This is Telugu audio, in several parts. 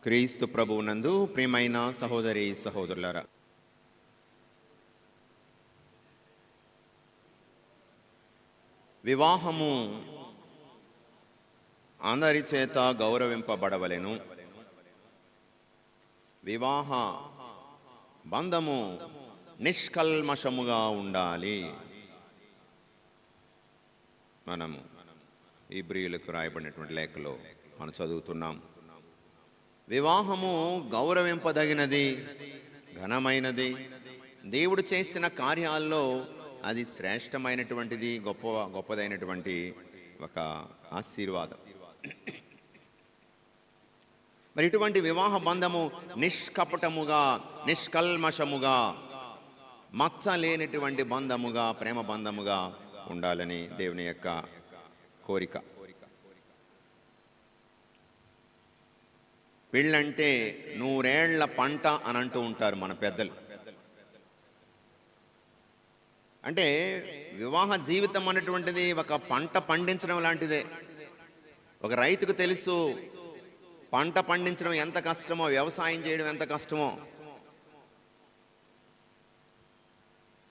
క్రీస్తు ప్రభువునందు ప్రియమైన సహోదరి సహోదరులారా, వివాహము అందరి చేత గౌరవింపబడవలెను. వివాహ బంధము నిష్కల్మషముగా ఉండాలి. మనము హెబ్రీయులకు రాయబడినటువంటి లేఖలో మనం చదువుతున్నాం. వివాహము గౌరవింపదగినది, ఘనమైనది. దేవుడు చేసిన కార్యాల్లో అది శ్రేష్టమైనటువంటిది, గొప్పదైనటువంటి ఒక ఆశీర్వాదం. మరి ఇటువంటి వివాహ బంధము నిష్కపటముగా, నిష్కల్మషముగా, మచ్చ లేనటువంటి బంధముగా, ప్రేమ బంధముగా ఉండాలని దేవుని యొక్క కోరిక. పెళ్ళంటే 100 ఏళ్ల పంట అని అంటూ ఉంటారు మన పెద్దలు. అంటే వివాహ జీవితం అనేటువంటిది ఒక పంట పండించడం లాంటిదే. ఒక రైతుకు తెలుసు పంట పండించడం ఎంత కష్టమో, వ్యవసాయం చేయడం ఎంత కష్టమో.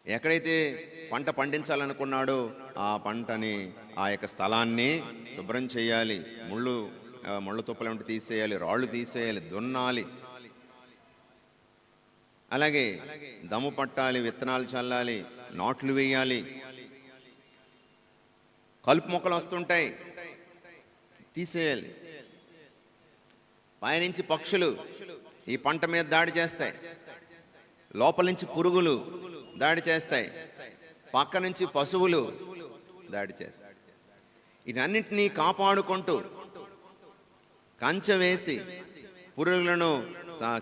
ఎక్కడైతే పంట పండించాలనుకున్నాడో ఆ పంటని, ఆ యొక్క స్థలాన్ని శుభ్రం చేయాలి, ముళ్ళు తుప్పలు తీసేయాలి, రాళ్ళు తీసేయాలి, దున్నాలి, అలాగే దమ్ము పట్టాలి, విత్తనాలు చల్లాలి, నాట్లు వేయాలి. కలుపు మొక్కలు వస్తుంటాయి, తీసేయాలి. పైనుంచి పక్షులు ఈ పంట మీద దాడి చేస్తాయి, లోపల నుంచి పురుగులు దాడి చేస్తాయి, పక్క నుంచి పశువులు దాడి చేస్తాయి. ఇవన్నింటినీ కాపాడుకుంటూ కంచె వేసి, పురుగులను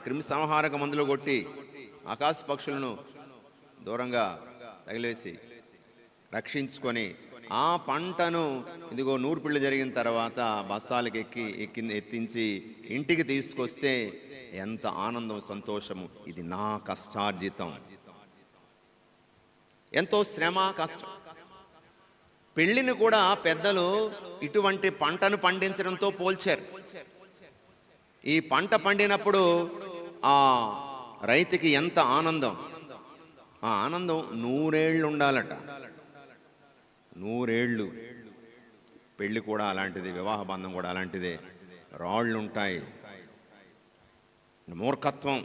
క్రిమి సంహారక మందులు కొట్టి, ఆకాశ పక్షులను దూరంగా తగిలేసి రక్షించుకొని ఆ పంటను ఇదిగో నూర్పిళ్ళు జరిగిన తర్వాత బస్తాలకు ఎత్తించి ఇంటికి తీసుకొస్తే ఎంత ఆనందం, సంతోషము. ఇది నా కష్టార్జితం, ఎంతో శ్రమ, కష్టం. పెళ్లిని కూడా పెద్దలు ఇటువంటి పంటను పండించడంతో పోల్చారు. ఈ పంట పండినప్పుడు ఆ రైతుకి ఎంత ఆనందం. ఆ ఆనందం 100 ఏళ్ళు ఉండాలట. 100 ఏళ్ళు. పెళ్ళి కూడా అలాంటిది, వివాహ బంధం కూడా అలాంటిదే. రాళ్ళు ఉంటాయి, మూర్ఖత్వం.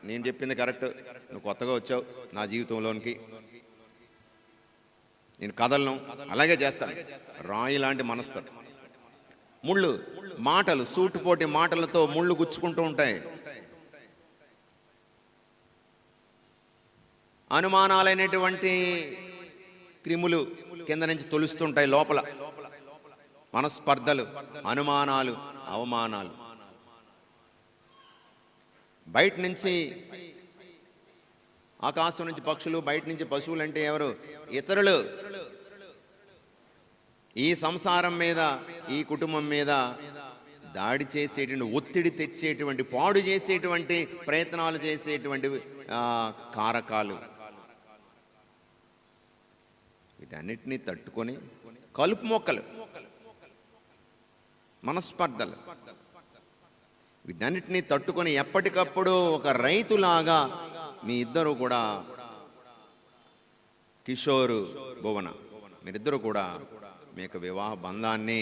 నేను చెప్పింది కరెక్ట్, నువ్వు కొత్తగా వచ్చావు నా జీవితంలోనికి, నేను కదలను, అలాగే చేస్తాను. రాయి లాంటి మనస్తత్వం. ముళ్ళు మాటలు, సూటుపోటి మాటలతో ముళ్ళు గుచ్చుకుంటూ ఉంటాయి. అనుమానాలైనటువంటి క్రిములు కింద నుంచి తొలుస్తుంటాయి లోపల. మనస్పర్ధలు, అనుమానాలు, అవమానాలు. బయట నుంచి ఆకాశం నుంచి పక్షులు, బయట నుంచి పశువులు అంటే ఎవరు? ఇతరులు. ఈ సంసారం మీద, ఈ కుటుంబం మీద దాడి చేసేటువంటి, ఒత్తిడి తెచ్చేటువంటి, పాడు చేసేటువంటి ప్రయత్నాలు చేసేటువంటి కారకాలు. వీటన్నిటినీ తట్టుకొని కలుపు మొక్కలు, మనస్పర్ధలు, వీటన్నిటినీ తట్టుకొని ఎప్పటికప్పుడు ఒక రైతులాగా మీ ఇద్దరు కూడా, కిషోరు, భువన, మీరిద్దరు కూడా మీ యొక్క వివాహ బంధాన్ని,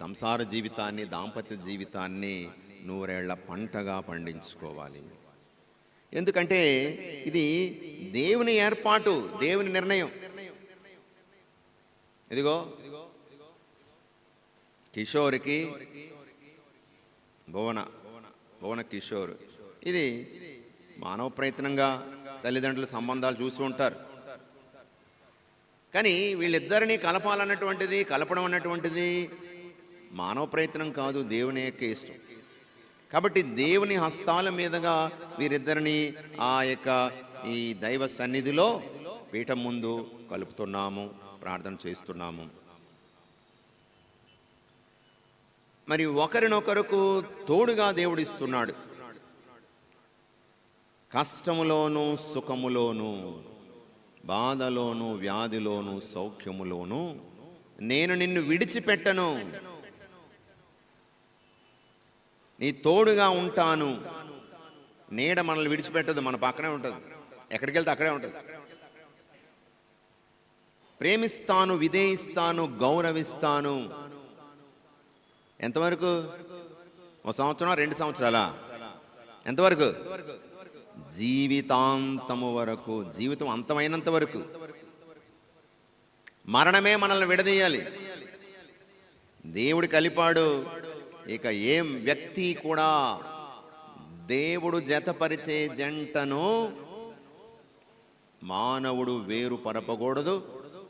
సంసార జీవితాన్ని, దాంపత్య జీవితాన్ని 100 ఏళ్ల పంటగా పండించుకోవాలి. ఎందుకంటే ఇది దేవుని ఏర్పాటు, దేవుని నిర్ణయం. ఇదిగో కిషోర్కి భువన కిషోర్, ఇది మానవ ప్రయత్నంగా తల్లిదండ్రుల సంబంధాలు చూసి ఉంటారు. కానీ వీళ్ళిద్దరినీ కలపడం అన్నటువంటిది మానవ ప్రయత్నం కాదు, దేవుని యొక్క ఇష్టం. కాబట్టి దేవుని హస్తాల మీదుగా వీరిద్దరిని ఆ యొక్క ఈ దైవ సన్నిధిలో పీఠం ముందు కలుపుతున్నాము, ప్రార్థన చేస్తున్నాము. మరి ఒకరినొకరుకు తోడుగా దేవుడిస్తున్నాడు. కష్టములోను, సుఖములోను, బాధలోను, వ్యాధిలోను, సౌఖ్యములోను నేను నిన్ను విడిచిపెట్టను. నీ తోడుగా ఉంటాను. నీడ మనల్ని విడిచిపెట్టదు, మన పక్కనే ఉంటుంది, ఎక్కడికి వెళ్తే అక్కడే ఉంటుంది. ప్రేమిస్తాను, విధేయిస్తాను, గౌరవిస్తాను. ఎంతవరకు? 1 సంవత్సరం, 2 సంవత్సరాలా? ఎంతవరకు? జీవితాంతము వరకు, జీవితం అంతమైనంత వరకు. మరణమే మనల్ని విడదీయాలి. దేవుడు కలిపాడు. ఇక ఏం వ్యక్తి కూడా దేవుడు జతపరిచే జంటను మానవుడు వేరు పరపకూడదు.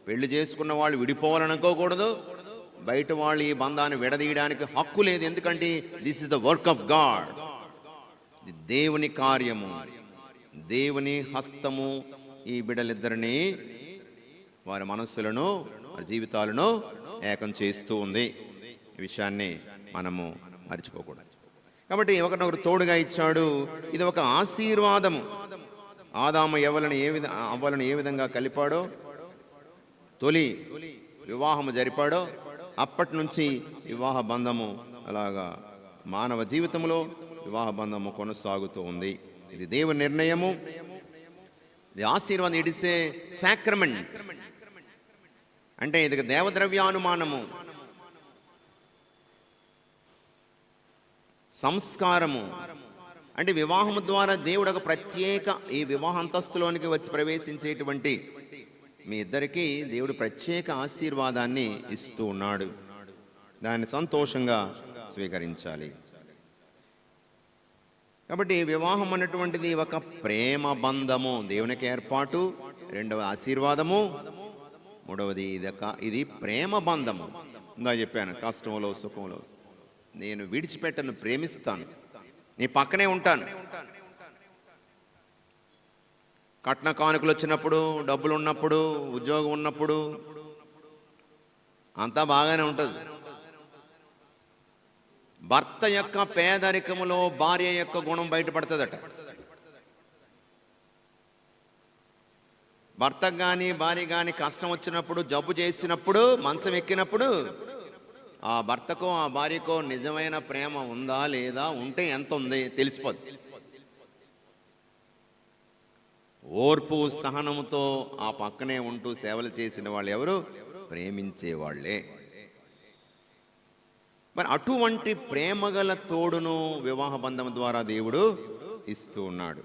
పెళ్లి చేసుకున్న వాళ్ళు విడిపోవాలనుకోకూడదు. బయట వాళ్ళు ఈ బంధాన్ని విడదీయడానికి హక్కు లేదు. ఎందుకంటే this is the work of God. దేవుని కార్యము, దేవుని హస్తము ఈ బిడ్డలిద్దరిని, వారి మనస్సులను, వారి జీవితాలను ఏకం చేస్తూ ఉంది. ఈ విషయాన్ని మనము మర్చిపోకూడదు. కాబట్టి ఒకరినొకరు తోడుగా ఇచ్చాడు. ఇది ఒక ఆశీర్వాదము. ఆదాము అవ్వలను ఏ విధంగా కలిపాడో, తొలి వివాహము జరిపాడో, అప్పటి నుంచి వివాహ బంధము అలాగా మానవ జీవితంలో వివాహ బంధము కొనసాగుతూ ఉంది. ఇది దేవుని నిర్ణయము, ఇది ఆశీర్వాదం. It is a sacrament. అంటే ఇది దేవద్రవ్యానుమానము, సంస్కారము. అంటే వివాహము ద్వారా దేవుడు ఒక ప్రత్యేక ఈ వివాహ అంతస్తులోనికి వచ్చి ప్రవేశించేటువంటి మీ ఇద్దరికీ దేవుడు ప్రత్యేక ఆశీర్వాదాన్ని ఇస్తూ ఉన్నాడు. దాన్ని సంతోషంగా స్వీకరించాలి. కాబట్టి వివాహం అన్నటువంటిది ఒక ప్రేమ బంధము, దేవునికి ఏర్పాటు. రెండవ ఆశీర్వాదము. మూడవది ఇది ప్రేమ బంధము. ఇందా చెప్పాను, కష్టంలో సుఖంలో నేను విడిచిపెట్టను, ప్రేమిస్తాను, నీ పక్కనే ఉంటాను. కట్న కానుకలు వచ్చినప్పుడు, డబ్బులు ఉన్నప్పుడు, ఉద్యోగం ఉన్నప్పుడు అంతా బాగానే ఉంటుంది. భర్త యొక్క పేదరికములో భార్య యొక్క గుణం బయటపడుతుందట. భర్తకు కానీ భార్య కానీ కష్టం వచ్చినప్పుడు, జబ్బు చేసినప్పుడు, మంచం ఎక్కినప్పుడు ఆ భర్తకో ఆ భార్యకో నిజమైన ప్రేమ ఉందా లేదా, ఉంటే ఎంత ఉంది తెలిసిపోద్ది. ఓర్పు సహనముతో ఆ పక్కనే ఉంటూ సేవలు చేసిన వాళ్ళు ఎవరు? ప్రేమించేవాళ్లే. మరి అటువంటి ప్రేమగల తోడును వివాహ బంధం ద్వారా దేవుడు ఇస్తూ ఉన్నాడు.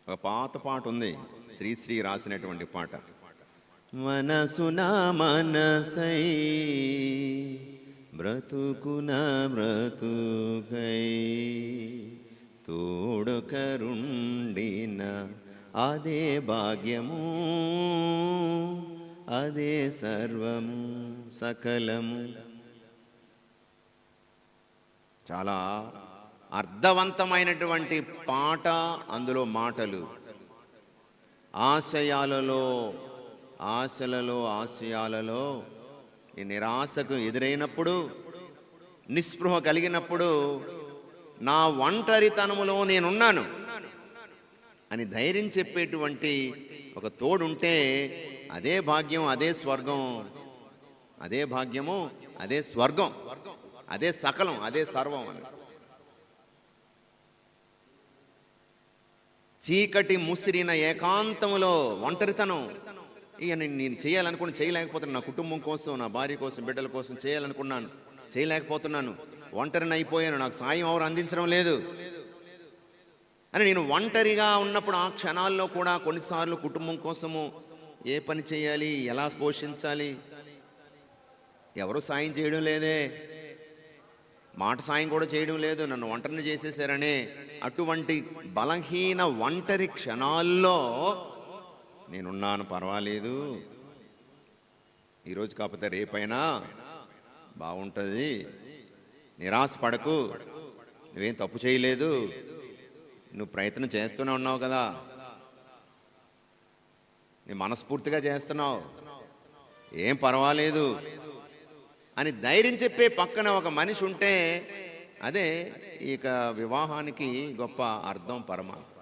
ఒక పాత పాట ఉంది, శ్రీశ్రీ రాసినటువంటి పాట. మనసున మనసై బ్రతుకున బ్రతుకై తోడొకరుండిన అదే భాగ్యము, అదే సర్వము సకలము. చాలా అర్థవంతమైనటువంటి పాట. అందులో మాటలు ఆశయాలలో ఈ నిరాశకు ఎదురైనప్పుడు, నిస్పృహ కలిగినప్పుడు, నా ఒంటరితనములో నేనున్నాను అని ధైర్యం చెప్పేటువంటి ఒక తోడుంటే అదే భాగ్యం, అదే స్వర్గం. అదే భాగ్యము, అదే స్వర్గం, అదే సకలం, అదే సర్వం అని. చీకటి ముసిరిన ఏకాంతములో ఒంటరితనం. ఇక నేను చేయాలనుకుని చేయలేకపోతున్నాను. నా కుటుంబం కోసం, నా భార్య కోసం, బిడ్డల కోసం చేయాలనుకున్నాను, చేయలేకపోతున్నాను. ఒంటరిని అయిపోయాను, నాకు సాయం ఎవరు అందించడం లేదు అని నేను ఒంటరిగా ఉన్నప్పుడు, ఆ క్షణాల్లో కూడా కొన్నిసార్లు కుటుంబం కోసము ఏ పని చేయాలి, ఎలా పోషించాలి, ఎవరు సాయం చేయడం లేదే, మాట సాయం కూడా చేయడం లేదు, నన్ను ఒంటరిని చేసేసారనే అటువంటి బలహీన ఒంటరి క్షణాల్లో నేనున్నాను, పర్వాలేదు, ఈరోజు కాకపోతే రేపైనా బాగుంటుంది, నిరాశ పడకు, నువ్వేం తప్పు చేయలేదు, నువ్వు ప్రయత్నం చేస్తూనే ఉన్నావు కదా, నీ మనస్ఫూర్తిగా చేస్తున్నావు, ఏం పర్వాలేదు అని ధైర్యం చెప్పే పక్కన ఒక మనిషి ఉంటే అదే ఇక వివాహానికి గొప్ప అర్థం, పరమార్థం.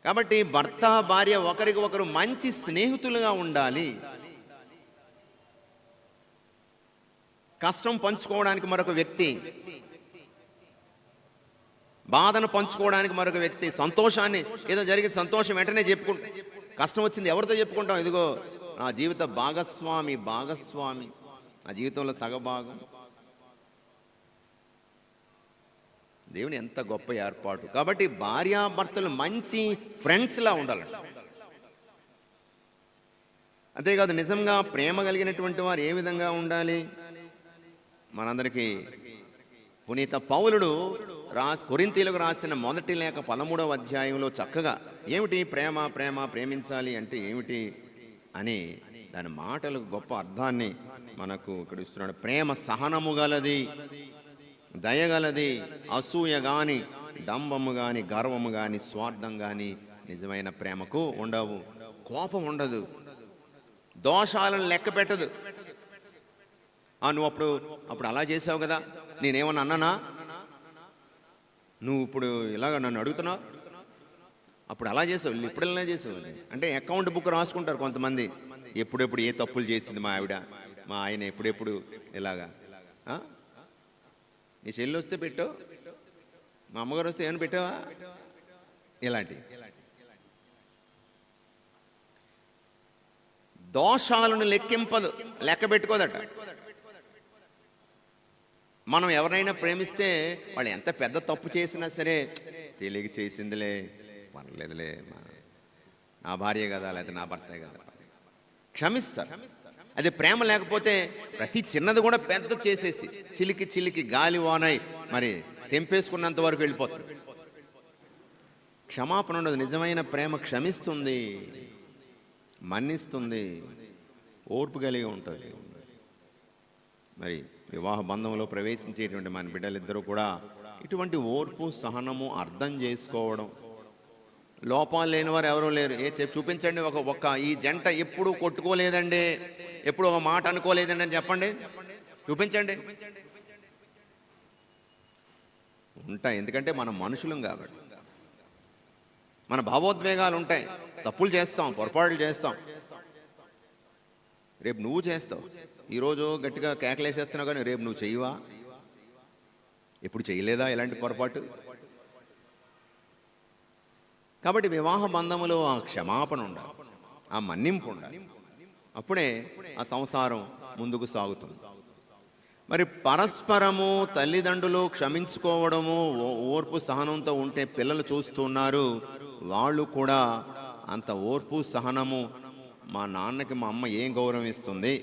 కాబట్టి భర్త భార్య ఒకరికి ఒకరు మంచి స్నేహితులుగా ఉండాలి. కష్టం పంచుకోవడానికి మరొక వ్యక్తి, బాధను పంచుకోవడానికి మరొక వ్యక్తి, సంతోషాన్ని ఏదో జరిగింది సంతోషం వెంటనే చెప్పుకుంటాం, కష్టం వచ్చింది ఎవరితో చెప్పుకుంటాం? ఇదిగో నా జీవిత భాగస్వామి, నా జీవితంలో సగభాగం. దేవుని ఎంత గొప్ప ఏర్పాటు. కాబట్టి భార్యాభర్తలు మంచి ఫ్రెండ్స్లా ఉండాలంట. అంతేకాదు నిజంగా ప్రేమ కలిగినటువంటి వారు ఏ విధంగా ఉండాలి? మనందరికీ పునీత పౌలుడు కొరింథీయులకు రాసిన మొదటి లేఖ 13వ అధ్యాయంలో చక్కగా ఏమిటి ప్రేమించాలి అంటే ఏమిటి అని దాని మాటలకు గొప్ప అర్థాన్ని మనకు ఇక్కడ ఇస్తున్నాడు. ప్రేమ సహనము గలది, దయగలది, అసూయ గాని, డంబము గాని, గర్వము గాని, స్వార్థం గాని నిజమైన ప్రేమకు ఉండవు. కోపం ఉండదు, దోషాలను లెక్క పెట్టదు. నువ్వు అప్పుడు అలా చేసావు కదా, నేనేమన్నా అన్నానా, నువ్వు ఇప్పుడు ఇలాగ నన్ను అడుగుతున్నావు, అప్పుడు అలా చేసావు, ఇప్పుడు ఇలా చేసావు అంటే అకౌంట్ బుక్ రాసుకుంటారు కొంతమంది. ఎప్పుడెప్పుడు ఏ తప్పులు చేసింది మా ఆవిడ, మా ఆయన ఎప్పుడెప్పుడు ఇలాగా. నీ చెల్లి వస్తే పెట్టావు, మా అమ్మగారు వస్తే ఏమైనా పెట్టావా, ఇలాంటి దోషాలను లెక్క పెట్టుకోదట. మనం ఎవరైనా ప్రేమిస్తే వాళ్ళు ఎంత పెద్ద తప్పు చేసినా సరే తెలియక చేసిందిలే, పర్లేదులే, నా భార్య కదా లేకపోతే నా భర్తే కదా, క్షమిస్తారు. అదే ప్రేమ లేకపోతే ప్రతి చిన్నది కూడా పెద్ద చేసేసి చిలికి గాలి వానై మరి తెంపేసుకున్నంత వరకు వెళ్ళిపోతుంది. క్షమాపణ ఉండదు. నిజమైన ప్రేమ క్షమిస్తుంది, మన్నిస్తుంది, ఓర్పు కలిగి ఉంటుంది. మరి వివాహ బంధంలో ప్రవేశించేటువంటి మన బిడ్డలిద్దరూ కూడా ఇటువంటి ఓర్పు, సహనము, అర్థం చేసుకోవడం. లోపాలు లేని వారు ఎవరూ లేరు. చూపించండి ఒక్క ఈ జంట ఎప్పుడు కొట్టుకోలేదండి, ఎప్పుడు ఒక మాట అనుకోలేదండి అని చెప్పండి, చూపించండి. ఉంటాయి, ఎందుకంటే మనం మనుషులం కాబట్టి మన భావోద్వేగాలు ఉంటాయి, తప్పులు చేస్తాం, పొరపాట్లు చేస్తాం. రేపు నువ్వు చేస్తావు. ఈరోజు గట్టిగా కేకలేసేస్తున్నావు కానీ రేపు నువ్వు చెయ్యవా? ఎప్పుడు చేయలేదా ఇలాంటి పొరపాటు? కాబట్టి వివాహ బంధములో ఆ క్షమాపణ ఉండాలి, ఆ మన్నింపు ఉండాలి. అప్పుడే ఆ సంసారం ముందుకు సాగుతుంది. మరి పరస్పరము తల్లిదండ్రులు క్షమించుకోవడము, ఓర్పు సహనంతో ఉంటే పిల్లలు చూస్తున్నారు, వాళ్ళు కూడా అంత ఓర్పు సహనము. మా నాన్నకి మా అమ్మ ఏం గౌరవం ఇస్తుంది,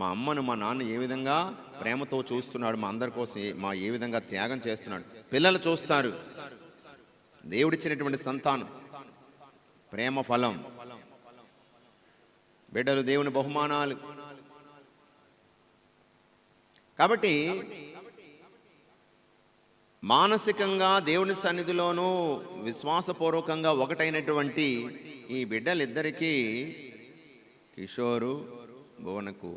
మా అమ్మను మా నాన్న ఏ విధంగా ప్రేమతో చూస్తున్నాడు, మా అందరి కోసం ఏ విధంగా త్యాగం చేస్తున్నాడు, పిల్లలు చూస్తారు. దేవుడిచ్చినటువంటి సంతానం ప్రేమ ఫలం, బిడ్డలు దేవుని బహుమానాలు. కాబట్టి మానసికంగా దేవుని సన్నిధిలోనూ విశ్వాసపూర్వకంగా ఒకటైనటువంటి ఈ బిడ్డలిద్దరికీ, కిషోరు, భువనకు,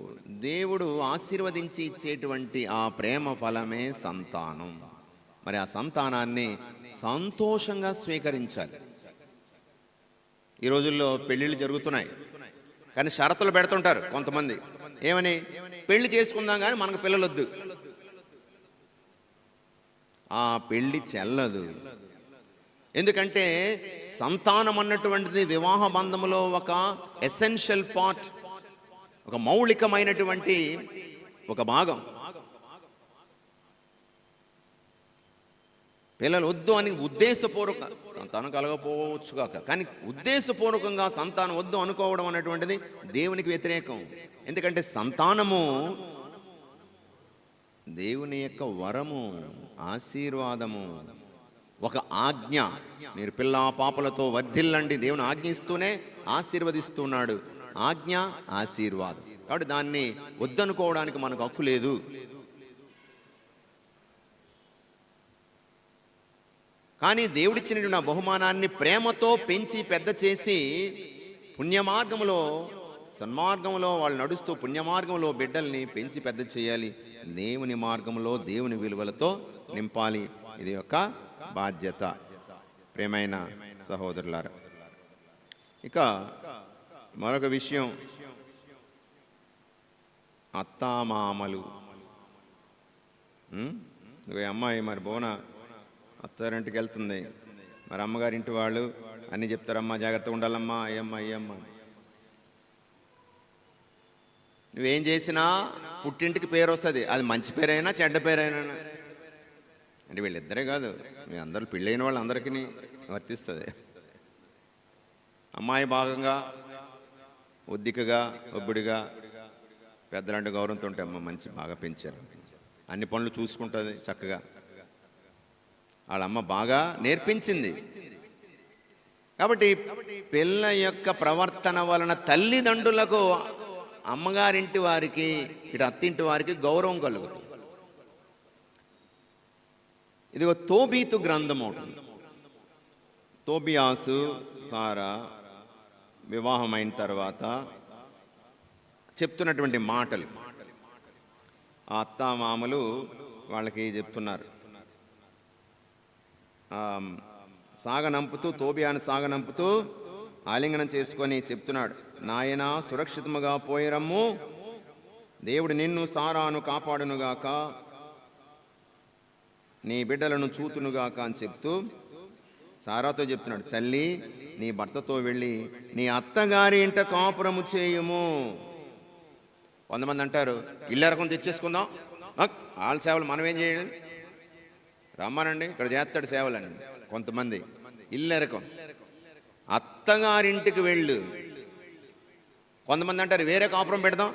దేవుడు ఆశీర్వదించి ఇచ్చేటువంటి ఆ ప్రేమ ఫలమే సంతానం. మరి ఆ సంతానాన్ని సంతోషంగా స్వీకరించాలి. ఈ రోజుల్లో పెళ్ళిళ్ళు జరుగుతున్నాయి కానీ షరతులు పెడుతుంటారు కొంతమంది. ఏమని? పెళ్లి చేసుకుందాం కానీ మనకు పిల్లలు వద్దు. ఆ పెళ్లి చెల్లదు. ఎందుకంటే సంతానం అన్నటువంటిది వివాహ బంధములో ఒక ఎసెన్షియల్ పార్ట్, ఒక మౌలికమైనటువంటి ఒక భాగం. పిల్లలు వద్దు అని ఉద్దేశపూర్వక, సంతానం కలగపోవచ్చు కాక, కానీ ఉద్దేశపూర్వకంగా సంతానం వద్దు అనుకోవడం అనేటువంటిది దేవునికి వ్యతిరేకం. ఎందుకంటే సంతానము దేవుని యొక్క వరము, ఆశీర్వాదము, ఒక ఆజ్ఞ. మీరు పిల్ల పాపలతో వర్ధిల్లండి, దేవుని ఆజ్ఞిస్తూనే ఆశీర్వదిస్తున్నాడు. ఆజ్ఞ, ఆశీర్వాదం. కాబట్టి దాన్ని వద్దనుకోవడానికి మనకు హక్కు లేదు. కానీ దేవుడిచ్చినటువంటి ఆ బహుమానాన్ని ప్రేమతో పెంచి పెద్ద చేసి పుణ్యమార్గంలో, సన్మార్గంలో వాళ్ళు నడుస్తూ పుణ్యమార్గంలో బిడ్డల్ని పెంచి పెద్ద చేయాలి. దేవుని మార్గంలో దేవుని విలువలతో నింపాలి. ఇది యొక్క బాధ్యత. ప్రేమైన సహోదరులారా, ఇక మరొక విషయం, అత్తామామలు. నువ్వు అమ్మాయి మరి బోన అత్తారింటికి వెళ్తుంది, మరి అమ్మగారింటి వాళ్ళు అన్నీ చెప్తారమ్మా, జాగ్రత్తగా ఉండాలమ్మా, అయ్యమ్మ. నువ్వేం చేసినా పుట్టింటికి పేరు వస్తుంది, అది మంచి పేరైనా చెడ్డ పేరైనా. అంటే వీళ్ళిద్దరే కాదు, మీ అందరూ పెళ్ళైన వాళ్ళందరికీ వర్తిస్తుంది. అమ్మాయి భాగంగా ఒద్దికగా ఒబ్బుడిగా పెద్దలాంటి గౌరవంతో ఉంటే అమ్మ మంచి బాగా పెంచారు, అన్ని పనులు చూసుకుంటుంది చక్కగా, వాళ్ళమ్మ బాగా నేర్పించింది. కాబట్టి పిల్ల యొక్క ప్రవర్తన వలన తల్లిదండ్రులకు, అమ్మగారింటి వారికి, ఇటు అత్తింటి వారికి గౌరవం కలుగుతుంది. ఇదిగో తోబీతు గ్రంథం ఉంటుంది. తోబియాసు సారా వివాహమైన తర్వాత చెప్తున్నటువంటి మాటలు ఆ అత్తామామలు వాళ్ళకి చెప్తున్నారు. తోబియాను సాగనంపుతూ ఆలింగనం చేసుకొని చెప్తున్నాడు, నాయనా సురక్షితముగా పోయిరమ్ము, దేవుడు నిన్ను సారాను కాపాడునుగాక, నీ బిడ్డలను చూతునుగాక అని చెప్తూ సారాతో చెప్తున్నాడు, తల్లి నీ భర్తతో వెళ్ళి నీ అత్తగారి ఇంట కాపురము చేయుము. కొంతమంది అంటారు ఇల్లరకం తెచ్చేసుకుందాం, వాళ్ళ సేవలు మనం ఏం చేయాలి, రమ్మనండి ఇక్కడ చేస్తాడు సేవలండి. కొంతమంది ఇల్లరకం అత్తగారింటికి వెళ్ళు. కొంతమంది అంటారు వేరే కాపురం పెడదాం,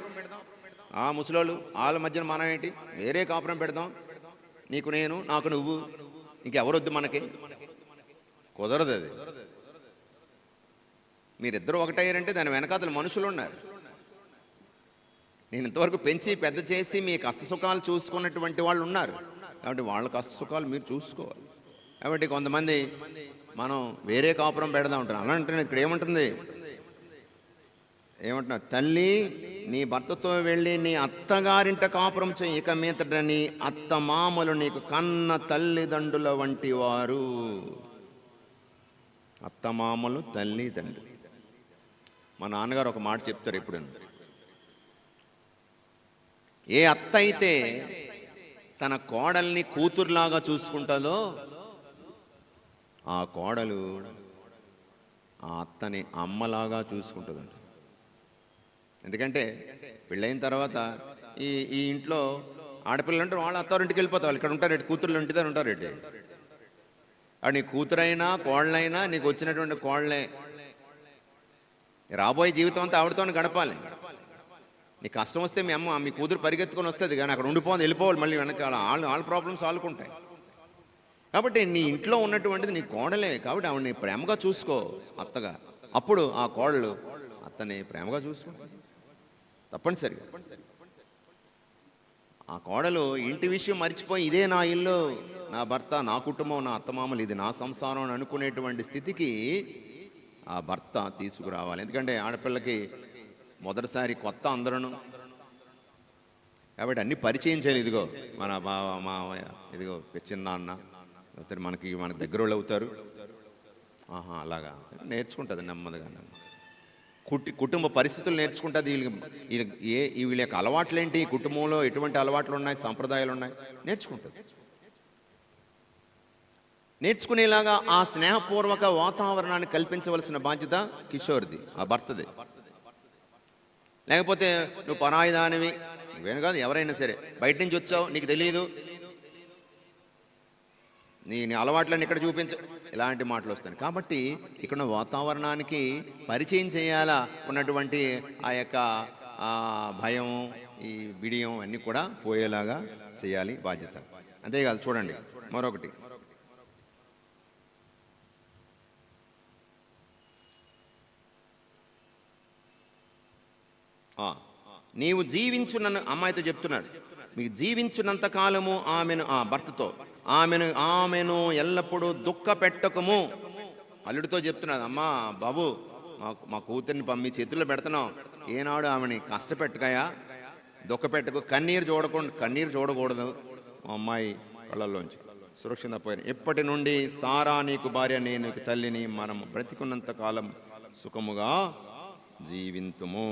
ఆ ముసలోళ్ళు వాళ్ళ మధ్యన మనం ఏంటి, వేరే కాపురం పెడదాం, నీకు నేను నాకు నువ్వు, ఇంకెవరొద్దు మనకి. కుదరదు అది. మీరిద్దరూ ఒకటయ్యారంటే దాని వెనకాతలు మనుషులు ఉన్నారు. నేను ఇంతవరకు పెంచి పెద్ద చేసి మీ కష్ట సుఖాలు చూసుకున్నటువంటి వాళ్ళు ఉన్నారు, కాబట్టి వాళ్ళ కష్ట సుఖాలు మీరు చూసుకోవాలి. కాబట్టి కొంతమంది మనం వేరే కాపురం పెడదాం ఉంటారు. అలా అంటే ఇక్కడ ఏమంటున్నారు, తల్లి నీ భర్తతో వెళ్ళి నీ అత్తగారింట కాపురం చేయి, ఇక మీదట నీ అత్తమామలు నీకు కన్న తల్లిదండ్రుల వంటి వారు. అత్తమామలు తల్లిదండ్రులు. మా నాన్నగారు ఒక మాట చెప్తారు ఎప్పుడు, ఏ అత్త అయితే తన కోడల్ని కూతురులాగా చూసుకుంటుందో ఆ కోడలు ఆ అత్తని అమ్మలాగా చూసుకుంటుందంట. ఎందుకంటే పెళ్ళైన తర్వాత ఈ ఇంట్లో ఆడపిల్లలు ఉంటారు, వాళ్ళ అత్తారింటికి వెళ్ళిపోతారు, ఇక్కడ ఉంటారు, కూతుర్లు ఇంటిదారు ఉంటారు. అది నీ కూతురైనా కోళ్ళైనా నీకు వచ్చినటువంటి కోళ్ళే. రాబోయే జీవితం అంతా ఆవిడతో గడపాలి. నీకు కష్టం వస్తే మీ కూతురు పరిగెత్తుకొని వస్తుంది, కానీ అక్కడ ఉండిపోతుంది, వెళ్ళిపోవాలి మళ్ళీ వెనకాల. వాళ్ళ ప్రాబ్లమ్స్ వాళ్ళకుంటాయి. కాబట్టి నీ ఇంట్లో ఉన్నటువంటిది నీ కోడలే, కాబట్టి ఆవిడని ప్రేమగా చూసుకో అత్తగా. అప్పుడు ఆ కోడలు అత్తని ప్రేమగా చూసుకో తప్పనిసరిగా. ఆ కోడలు ఇంటి విషయం మర్చిపోయి ఇదే నా ఇల్లు, నా భర్త, నా కుటుంబం, నా అత్తమామలు, ఇది నా సంసారం అని అనుకునేటువంటి స్థితికి ఆ భర్త తీసుకురావాలి. ఎందుకంటే ఆడపిల్లకి మొదటిసారి కొత్త అందరూ, కాబట్టి అన్ని పరిచయం చేయాలి. ఇదిగో మన బావ మావయ్య, ఇదిగో చిన్నాన్న, మన దగ్గర వాళ్ళు అవుతారు. అలాగా నేర్చుకుంటుంది నెమ్మదిగా. కుటుంబ పరిస్థితులు నేర్చుకుంటుంది. వీళ్ళ యొక్క అలవాట్లు ఏంటి, కుటుంబంలో ఎటువంటి అలవాట్లు ఉన్నాయి, సంప్రదాయాలు ఉన్నాయి, నేర్చుకుంటుంది. నేర్చుకునేలాగా ఆ స్నేహపూర్వక వాతావరణాన్ని కల్పించవలసిన బాధ్యత కిషోర్ది, ఆ భర్తది. లేకపోతే నువ్వు పరాయిదానివి, నువ్వేను కాదు ఎవరైనా సరే, బయట నుంచి వచ్చావు, నీకు తెలియదు, నీ అలవాట్లన్నీ ఇక్కడ చూపించు, ఇలాంటి మాటలు వస్తాయి. కాబట్టి ఇక్కడ వాతావరణానికి పరిచయం చేయాలా ఉన్నటువంటి ఆ యొక్క భయం, ఈ బిడియం అన్నీ కూడా పోయేలాగా చేయాలి బాధ్యత. అంతేకాదు, చూడండి మరొకటి, నీవు జీవించున్న, అమ్మాయితో చెప్తున్నాడు, మీకు జీవించినంత కాలము ఆమెను, ఆ భర్తతో ఆమెను ఎల్లప్పుడూ దుఃఖ పెట్టకము. అల్లుడితో చెప్తున్నాడు, అమ్మా బాబు మా కూతుర్ని మీ చేతుల్లో పెడుతున్నాం, ఏనాడు ఆమెని కష్టపెట్టకయా, దుఃఖ పెట్టకు, కన్నీరు చూడకూడదు. మా అమ్మాయి కళ్ళల్లోంచి సురక్షిత పోయిన ఎప్పటి నుండి సారా నీకు భార్య, నేను తల్లిని, మనం బ్రతికున్నంత కాలం సుఖముగా జీవింతుము.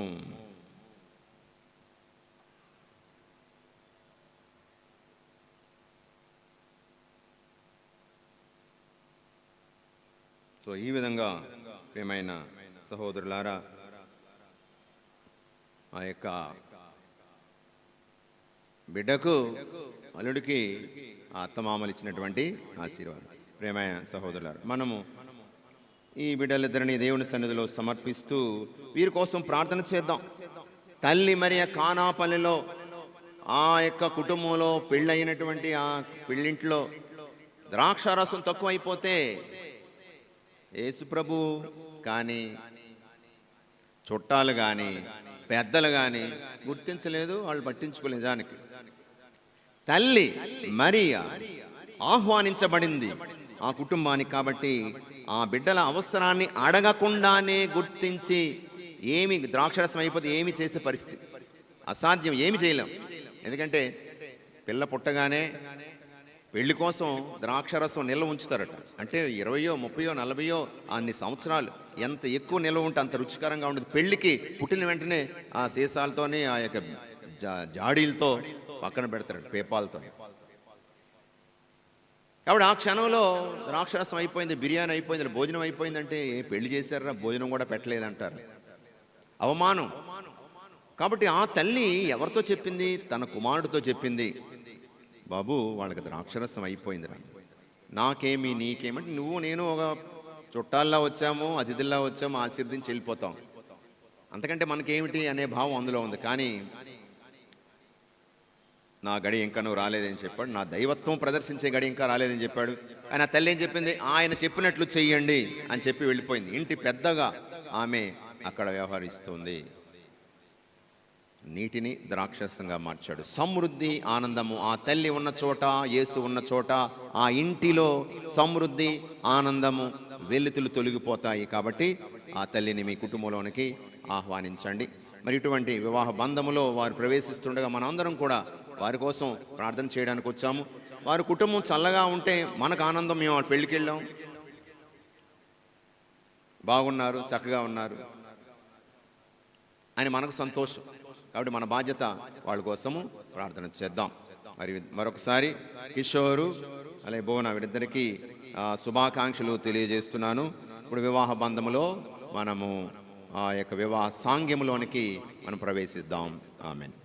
సో ఈ విధంగా ప్రియమైన సహోదరులారా, ఆ యొక్క బిడ్డకు అల్లుడికి ఆ అత్తమామలు ఇచ్చినటువంటి ఆశీర్వాదం. ప్రియమైన సహోదరులారా, మనము ఈ బిడ్డలిద్దరిని దేవుని సన్నిధిలో సమర్పిస్తూ వీరి కోసం ప్రార్థన చేద్దాం. తల్లి మరియ కానాపల్లిలో ఆ యొక్క కుటుంబంలో పెళ్ళయినటువంటి ఆ పెళ్ళింట్లో ద్రాక్షారసం తక్కువైపోతే యేసుప్రభు కానీ చుట్టాలు కానీ పెద్దలు కానీ గుర్తించలేదు, వాళ్ళు పట్టించుకోలేదు. నిజానికి తల్లి మరియా ఆహ్వానించబడింది ఆ కుటుంబానికి. కాబట్టి ఆ బిడ్డల అవసరాన్ని అడగకుండానే గుర్తించి ఏమి ద్రాక్షరసం అయిపోతే ఏమి చేసే పరిస్థితి అసాధ్యం, ఏమి చేయలేం. ఎందుకంటే పిల్ల పుట్టగానే పెళ్లి కోసం ద్రాక్షరసం నిల్వ ఉంచుతారట. అంటే 20, 30, 40 అన్ని సంవత్సరాలు ఎంత ఎక్కువ నిల్వ ఉంటే అంత రుచికరంగా ఉండదు. పెళ్లికి పుట్టిన వెంటనే ఆ సీసాలతోని ఆ యొక్క జాడీలతో పక్కన పెడతారట, పేపాలతో. కాబట్టి ఆ క్షణంలో ద్రాక్షరసం అయిపోయింది, బిర్యానీ అయిపోయింది, భోజనం అయిపోయిందంటే పెళ్లి చేశారా, భోజనం కూడా పెట్టలేదంటారు, అవమానం. కాబట్టి ఆ తల్లి ఎవరితో చెప్పింది? తన కుమారుడితో చెప్పింది, బాబు వాళ్ళకి ద్రాక్షరసం అయిపోయిందిరా, నాకేమి నీకేమంటే నువ్వు నేను ఒక చుట్టాల్లా వచ్చాము, అతిథుల్లా వచ్చాము, ఆశీర్దించి వెళ్ళిపోతాం, అంతకంటే మనకేమిటి అనే భావం అందులో ఉంది. కానీ నా గడి ఇంకా నువ్వు రాలేదని చెప్పాడు, నా దైవత్వం ప్రదర్శించే గడి ఇంకా రాలేదని చెప్పాడు. ఆయన తల్లి ఏం చెప్పింది? ఆయన చెప్పినట్లు చెయ్యండి అని చెప్పి వెళ్ళిపోయింది. ఇంటి పెద్దగా ఆమె అక్కడ వ్యవహరిస్తుంది. నీటిని ద్రాక్షరసంగా మార్చాడు. సమృద్ధి, ఆనందము ఆ తల్లి ఉన్న చోట, యేసు ఉన్న చోట ఆ ఇంటిలో సమృద్ధి, ఆనందము, వెలుతులు తొలగిపోతాయి. కాబట్టి ఆ తల్లిని మీ కుటుంబంలోనికి ఆహ్వానించండి. మరి ఇటువంటి వివాహ బంధములో వారు ప్రవేశిస్తుండగా మనందరం కూడా వారి కోసం ప్రార్థన చేయడానికి వచ్చాము. వారి కుటుంబం చల్లగా ఉంటే మనకు ఆనందం. మేము వాళ్ళ పెళ్ళికి వెళ్ళాం, బాగున్నారు, చక్కగా ఉన్నారు అని మనకు సంతోషం. కాబట్టి మన బాధ్యత వాళ్ళ కోసము ప్రార్థన చేద్దాం. మరి మరొకసారి కిషోరు అలాగే భువన వీరిద్దరికీ శుభాకాంక్షలు తెలియజేస్తున్నాను. ఇప్పుడు వివాహ బంధములో మనము ఆ యొక్క వివాహ సాంగ్యములోనికి మనం ప్రవేశిద్దాం. ఆమేన్.